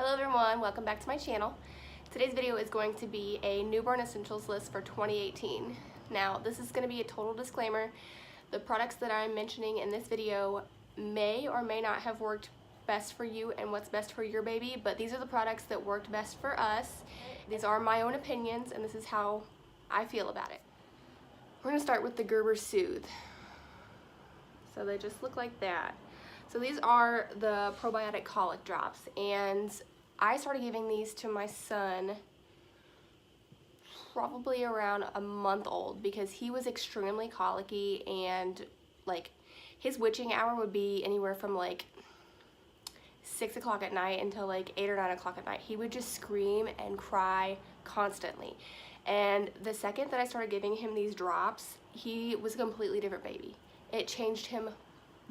Hello everyone, welcome back to my channel. Today's video is going to be a newborn essentials list for 2018. Now, this is going to be a total disclaimer. The products that I'm mentioning in this video may or may not have worked best for you and what's best for your baby, but these are the products that worked best for us. These are my own opinions and this is how I feel about it. We're going to start with the Gerber Soothe. So they just look like that. So these are the probiotic colic drops, and I started giving these to my son probably around a month old because he was extremely colicky, and like his witching hour would be anywhere from like 6 o'clock at night until like 8 or 9 o'clock at night. He would just scream and cry constantly. And the second that I started giving him these drops, he was a completely different baby. It changed him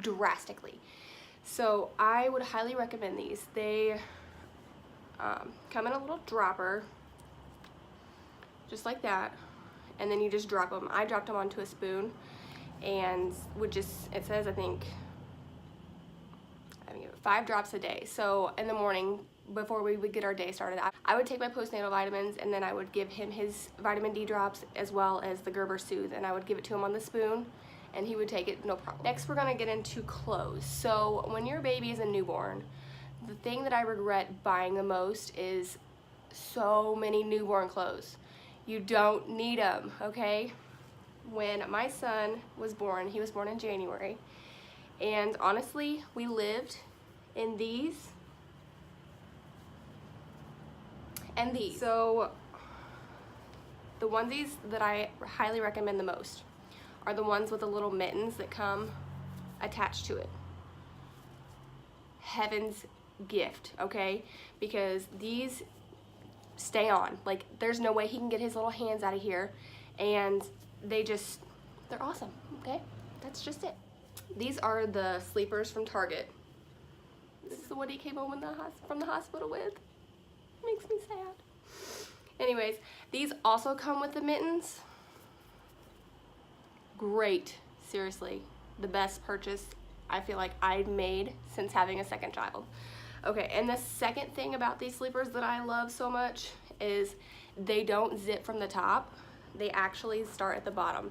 drastically. So I would highly recommend these. They come in a little dropper, just like that, and then you just drop them. I dropped them onto a spoon and would just, it says I think 5 drops a day. So in the morning, before we would get our day started, I would take my postnatal vitamins, and then I would give him his vitamin D drops as well as the Gerber Soothe, and I would give it to him on the spoon and he would take it no problem. Next, we're gonna get into clothes. So when your baby is a newborn, the thing that I regret buying the most is so many newborn clothes. You don't need them, okay? When my son was born, he was born in January, and honestly, we lived in these and these. So the onesies that I highly recommend the most are the ones with the little mittens that come attached to it. Heaven's gift, okay? Because these stay on. Like, there's no way he can get his little hands out of here, and they're awesome, okay? That's just it. These are the sleepers from Target. This is the one he came home from the hospital with. Makes me sad. Anyways, these also come with the mittens. Great, seriously, the best purchase I feel like I've made since having a second child. Okay, and the second thing about these sleepers that I love so much is they don't zip from the top. They actually start at the bottom.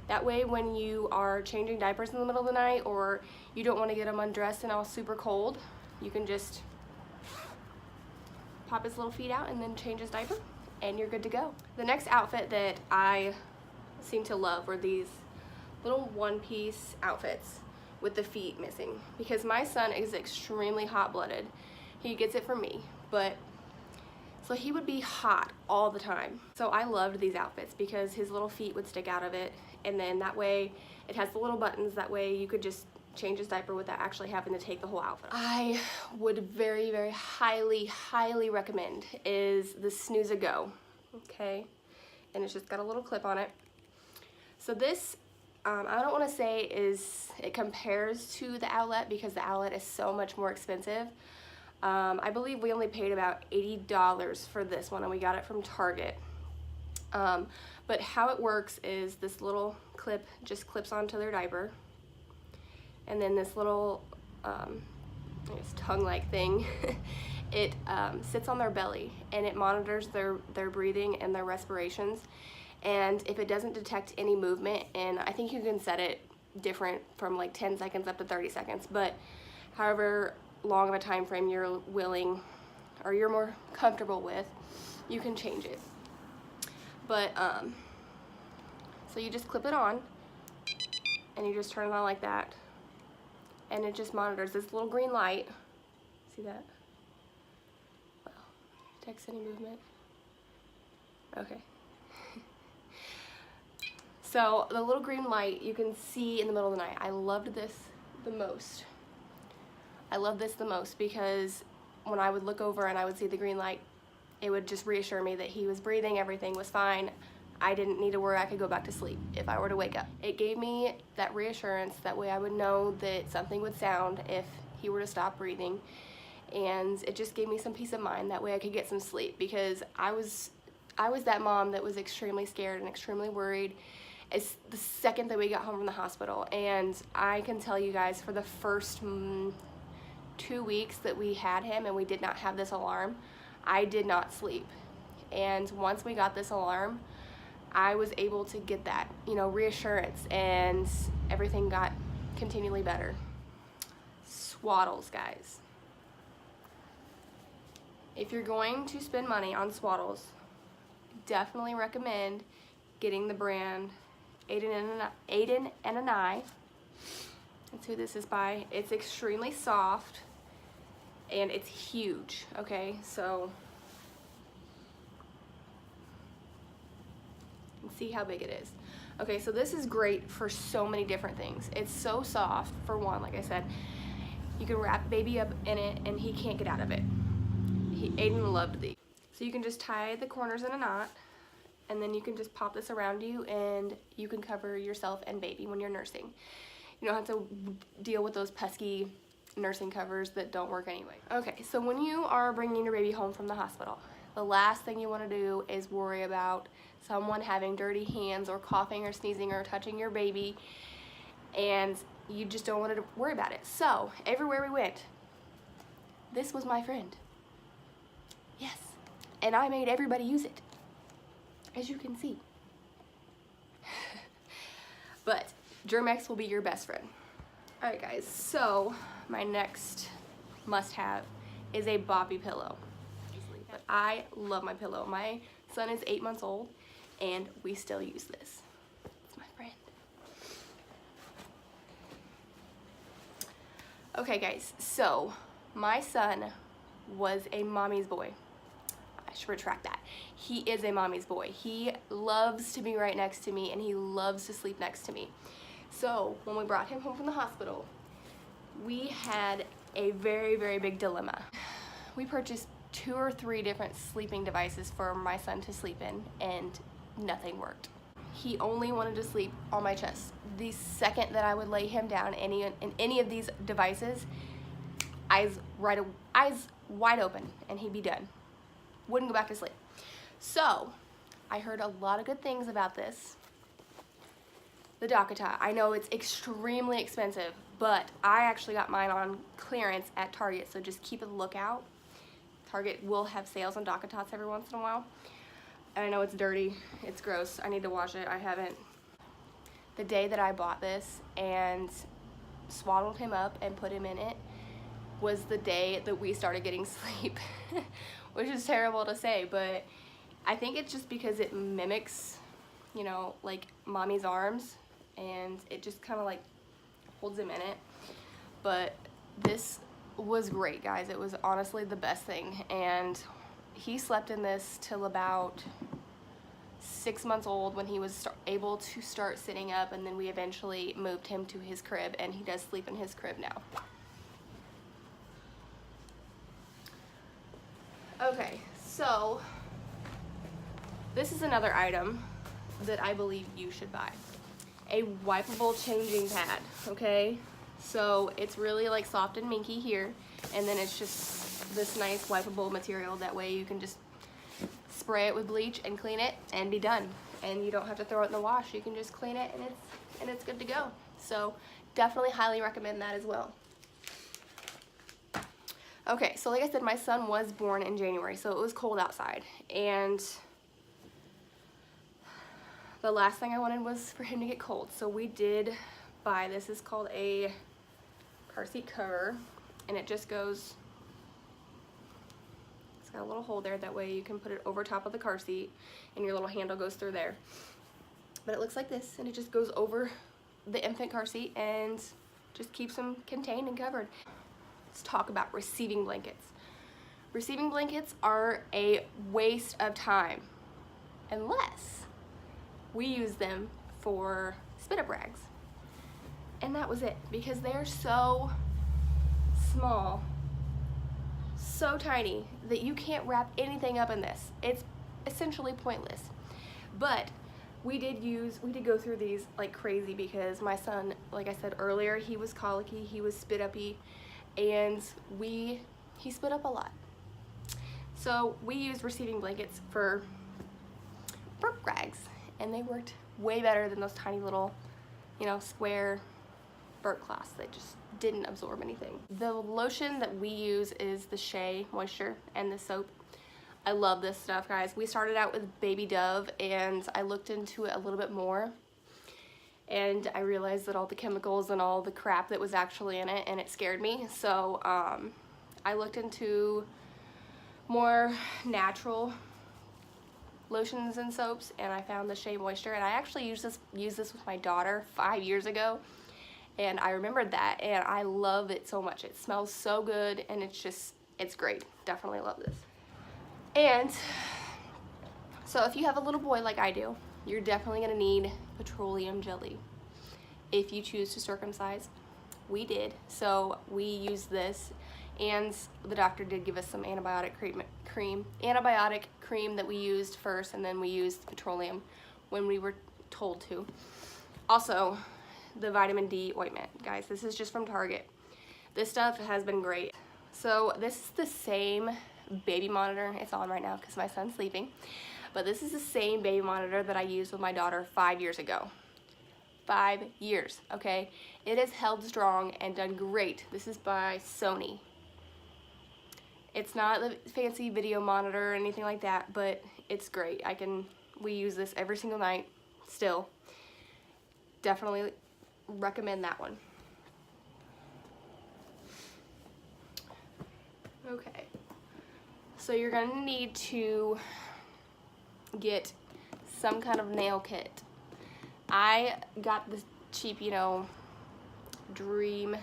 That way, when you are changing diapers in the middle of the night, or you don't want to get them undressed and all super cold, you can just pop his little feet out and then change his diaper and you're good to go. The next outfit that I seem to love were these little one-piece outfits with the feet missing, because my son is extremely hot-blooded. He gets it from me, but so he would be hot all the time. So I loved these outfits because his little feet would stick out of it, and then that way it has the little buttons, that way you could just change his diaper without actually having to take the whole outfit off. I would very, very highly recommend is the Snooze-A-Go, okay? And it's just got a little clip on it. So this, I don't want to say it compares to the Outlet, because the Outlet is so much more expensive. I believe we only paid about $80 for this one, and we got it from Target. But how it works is this little clip just clips onto their diaper, and then this little I guess tongue-like thing it sits on their belly, and it monitors their breathing and their respirations. And if it doesn't detect any movement, and I think you can set it different from like 10 seconds up to 30 seconds, but however long of a time frame you're willing or you're more comfortable with, you can change it. But so you just clip it on and you just turn it on like that, and it just monitors this little green light. See that? Well, detects any movement. Okay. So the little green light you can see in the middle of the night. I loved this the most. I love this the most because when I would look over and I would see the green light, it would just reassure me that he was breathing, everything was fine. I didn't need to worry, I could go back to sleep if I were to wake up. It gave me that reassurance, that way I would know that something would sound if he were to stop breathing. And it just gave me some peace of mind, that way I could get some sleep, because I was that mom that was extremely scared and extremely worried It's the second that we got home from the hospital, and I can tell you guys, for the first 2 weeks that we had him and we did not have this alarm, I did not sleep. And once we got this alarm, I was able to get that, you know, reassurance, and everything got continually better. Swaddles, guys. If you're going to spend money on swaddles, definitely recommend getting the brand Aiden and Anai. That's who this is by. It's extremely soft and it's huge, okay? So you can see how big it is. Okay, so this is great for so many different things. It's so soft, for one, like I said. You can wrap baby up in it and he can't get out of it. Aiden loved these. So you can just tie the corners in a knot, and then you can just pop this around you and you can cover yourself and baby when you're nursing. You don't have to deal with those pesky nursing covers that don't work anyway. Okay, so when you are bringing your baby home from the hospital, the last thing you want to do is worry about someone having dirty hands or coughing or sneezing or touching your baby, and you just don't want to worry about it. So everywhere we went, this was my friend. Yes, and I made everybody use it, as you can see. But Germ-X will be your best friend. All right, guys, so my next must-have is a boppy pillow. But I love my pillow. My son is 8 months old, and we still use this. It's my friend. Okay, guys, so my son was a mommy's boy. I should retract that. He is a mommy's boy. He loves to be right next to me, and he loves to sleep next to me. So when we brought him home from the hospital, we had a very, very big dilemma. We purchased 2 or 3 different sleeping devices for my son to sleep in, and nothing worked. He only wanted to sleep on my chest. The second that I would lay him down in any of these devices, eyes wide open, and he'd be done. Wouldn't go back to sleep. So I heard a lot of good things about this. The Docata. I know it's extremely expensive, but I actually got mine on clearance at Target, so just keep a lookout. Target will have sales on Docatats every once in a while. And I know it's dirty, it's gross, I need to wash it, I haven't. The day that I bought this and swaddled him up and put him in it was the day that we started getting sleep, which is terrible to say, but I think it's just because it mimics, you know, like mommy's arms, and it just kind of like holds him in it. But this was great, guys. It was honestly the best thing, and he slept in this till about 6 months old when he was able to start sitting up, and then we eventually moved him to his crib, and he does sleep in his crib now. Okay, so this is another item that I believe you should buy. A wipeable changing pad, okay? So it's really like soft and minky here, and then it's just this nice wipeable material. That way you can just spray it with bleach and clean it and be done. And you don't have to throw it in the wash. You can just clean it and it's good to go. So definitely highly recommend that as well. Okay, so like I said, my son was born in January, so it was cold outside, and the last thing I wanted was for him to get cold. So we did buy, this is called a car seat cover, and it just goes, it's got a little hole there, that way you can put it over top of the car seat and your little handle goes through there. But it looks like this, and it just goes over the infant car seat and just keeps him contained and covered. Let's talk about receiving blankets. Receiving blankets are a waste of time unless we use them for spit up rags. And that was it, because they're so small, so tiny, that you can't wrap anything up in this. It's essentially pointless. But we did go through these like crazy, because my son, like I said earlier, he was colicky, he was spit uppy, and he spit up a lot. So we used receiving blankets for burp rags, and they worked way better than those tiny little, you know, square burp cloths. They just didn't absorb anything. The lotion that we use is the Shea Moisture and the soap. I love this stuff, guys. We started out with Baby Dove, and I looked into it a little bit more, and I realized that all the chemicals and all the crap that was actually in it, and it scared me. So I looked into more natural lotions and soaps, and I found the Shea Moisture, and I actually used this with my daughter 5 years ago, and I remembered that, and I love it so much. It smells so good, and it's great. Definitely love this. And so if you have a little boy like I do, you're definitely going to need petroleum jelly if you choose to circumcise. We did, so we used this, and the doctor did give us some antibiotic cream that we used first, and then we used petroleum when we were told to. Also, the vitamin D ointment, guys. This is just from Target. This stuff has been great. So this is the same baby monitor. It's on right now because my son's sleeping, but this is the same baby monitor that I used with my daughter 5 years ago. 5 years, okay? It has held strong and done great. This is by Sony. It's not the fancy video monitor or anything like that, but it's great. We use this every single night still. Definitely recommend that one. Okay, so you're gonna need to get some kind of nail kit. I got this cheap, Dream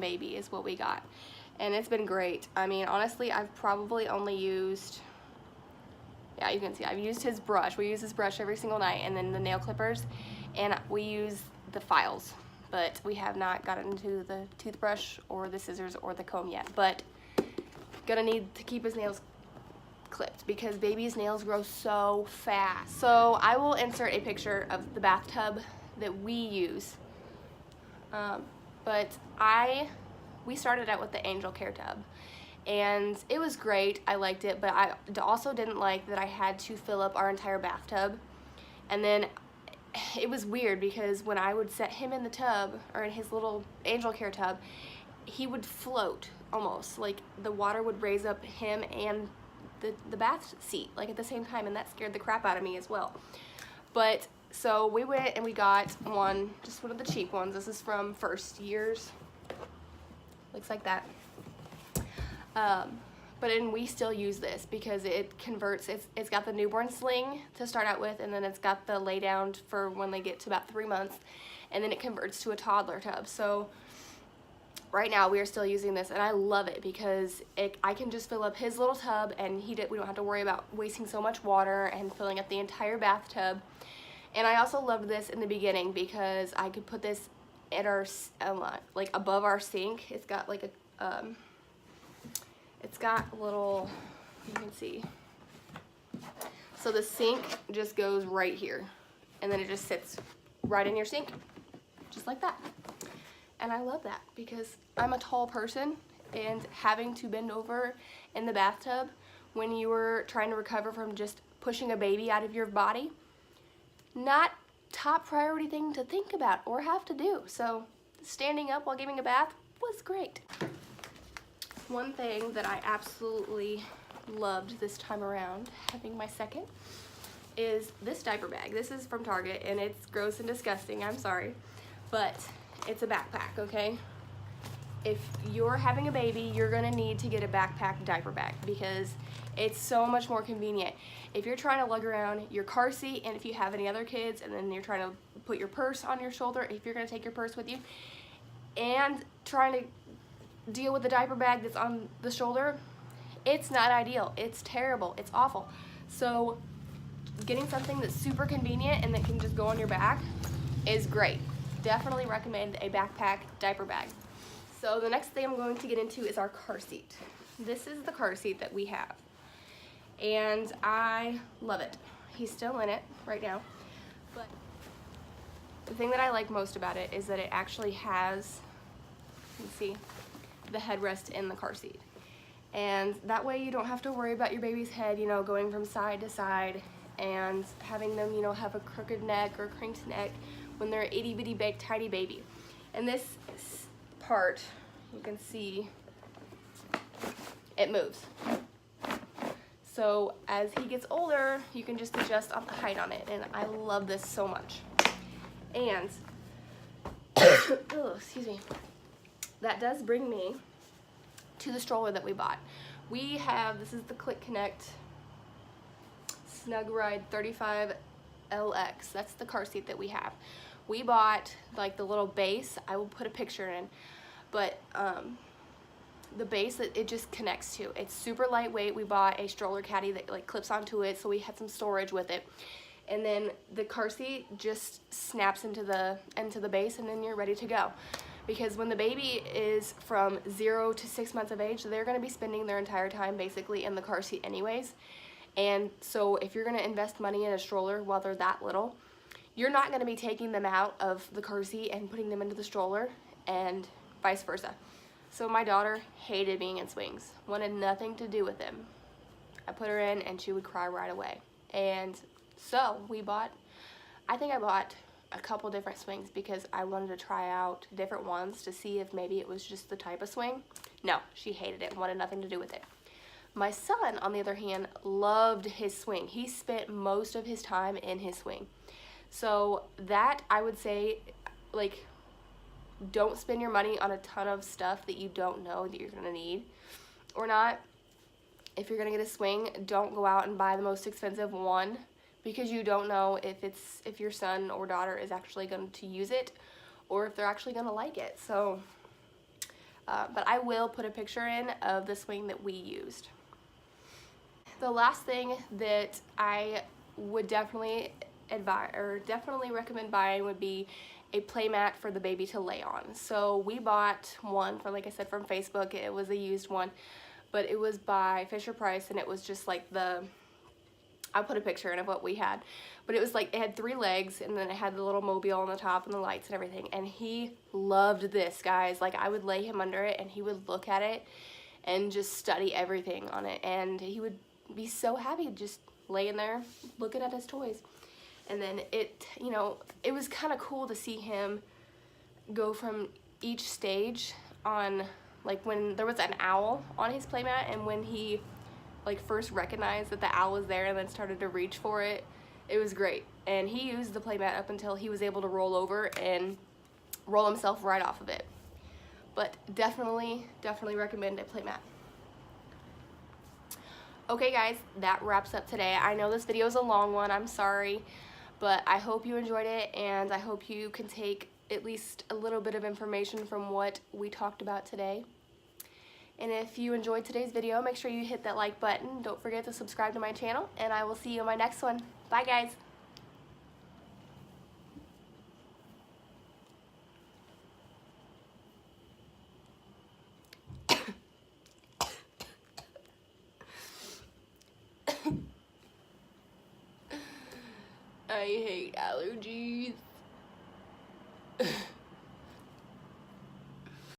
Baby is what we got, and it's been great. I mean, honestly, I've probably only used, yeah, you can see I've used his brush. We use his brush every single night, and then the nail clippers, and we use the files, but we have not gotten into the toothbrush or the scissors or the comb yet, but gonna need to keep his nails clipped because baby's nails grow so fast. So I will insert a picture of the bathtub that we use, but we started out with the Angel Care tub, and it was great. I liked it, but I also didn't like that I had to fill up our entire bathtub. And then it was weird because when I would set him in the tub, or in his little Angel Care tub, he would float almost, like the water would raise up him and the bath seat like at the same time, and that scared the crap out of me as well. But so we went and we got just one of the cheap ones. This is from First Years. Looks like that. We still use this because it converts. It's got the newborn sling to start out with, and then it's got the lay down for when they get to about 3 months, and then it converts to a toddler tub. So right now we are still using this, and I love it because I can just fill up his little tub, and we don't have to worry about wasting so much water and filling up the entire bathtub. And I also loved this in the beginning because I could put this at our like above our sink. It's got like it's got a little, you can see. So the sink just goes right here, and then it just sits right in your sink, just like that. And I love that because I'm a tall person, and having to bend over in the bathtub when you were trying to recover from just pushing a baby out of your body, not top priority thing to think about or have to do. So standing up while giving a bath was great. One thing that I absolutely loved this time around, having my second, is this diaper bag. This is from Target, and it's gross and disgusting, I'm sorry, but it's a backpack, okay? If you're having a baby, you're gonna need to get a backpack diaper bag because it's so much more convenient. If you're trying to lug around your car seat, and if you have any other kids, and then you're trying to put your purse on your shoulder, if you're gonna take your purse with you, and trying to deal with the diaper bag that's on the shoulder, it's not ideal. It's terrible. It's awful. So getting something that's super convenient and that can just go on your back is great. Definitely recommend a backpack diaper bag. So the next thing I'm going to get into is our car seat. This is the car seat that we have, and I love it. He's still in it right now, but the thing that I like most about it is that it actually has, you can see, the headrest in the car seat, and that way you don't have to worry about your baby's head, going from side to side and having them, have a crooked neck or crinked neck when they're an itty bitty big tiny baby. And this part, you can see it moves. So as he gets older, you can just adjust on the height on it, and I love this so much. And, oh, excuse me, that does bring me to the stroller that we bought. We have, this is the Click Connect Snug Ride 35 LX. That's the car seat that we have. We bought like the little base, I will put a picture in, but the base that it just connects to. It's super lightweight. We bought a stroller caddy that like clips onto it, so we had some storage with it. And then the car seat just snaps into the base, and then you're ready to go. Because when the baby is from 0 to 6 months of age, they're gonna be spending their entire time basically in the car seat anyways. And so if you're gonna invest money in a stroller while they're that little, you're not gonna be taking them out of the car seat and putting them into the stroller, and vice versa. So my daughter hated being in swings, wanted nothing to do with them. I put her in and she would cry right away. And so I think I bought a couple different swings because I wanted to try out different ones to see if maybe it was just the type of swing. No, she hated it, wanted nothing to do with it. My son, on the other hand, loved his swing. He spent most of his time in his swing. So that, I would say, like, don't spend your money on a ton of stuff that you don't know that you're gonna need or not. If you're gonna get a swing, don't go out and buy the most expensive one, because you don't know if your son or daughter is actually going to use it or if they're actually gonna like it. So, but I will put a picture in of the swing that we used. The last thing that I would definitely advise or definitely recommend buying would be a playmat for the baby to lay on. So we bought one from, like I said, from Facebook. It was a used one, but it was by Fisher Price, and it was just like I'll put a picture in of what we had, but it was like, it had 3 legs, and then it had the little mobile on the top and the lights and everything, and he loved this, guys. Like, I would lay him under it and he would look at it and just study everything on it, and he would be so happy just laying there looking at his toys. And then it, you know, it was kind of cool to see him go from each stage on, like, when there was an owl on his playmat, and when he like first recognized that the owl was there and then started to reach for it. It was great. And he used the playmat up until he was able to roll over and roll himself right off of it. But definitely recommend a playmat. Okay guys, that wraps up today. I know this video is a long one, I'm sorry, but I hope you enjoyed it, and I hope you can take at least a little bit of information from what we talked about today. And if you enjoyed today's video, make sure you hit that like button. Don't forget to subscribe to my channel, and I will see you in my next one. Bye guys. I hate allergies.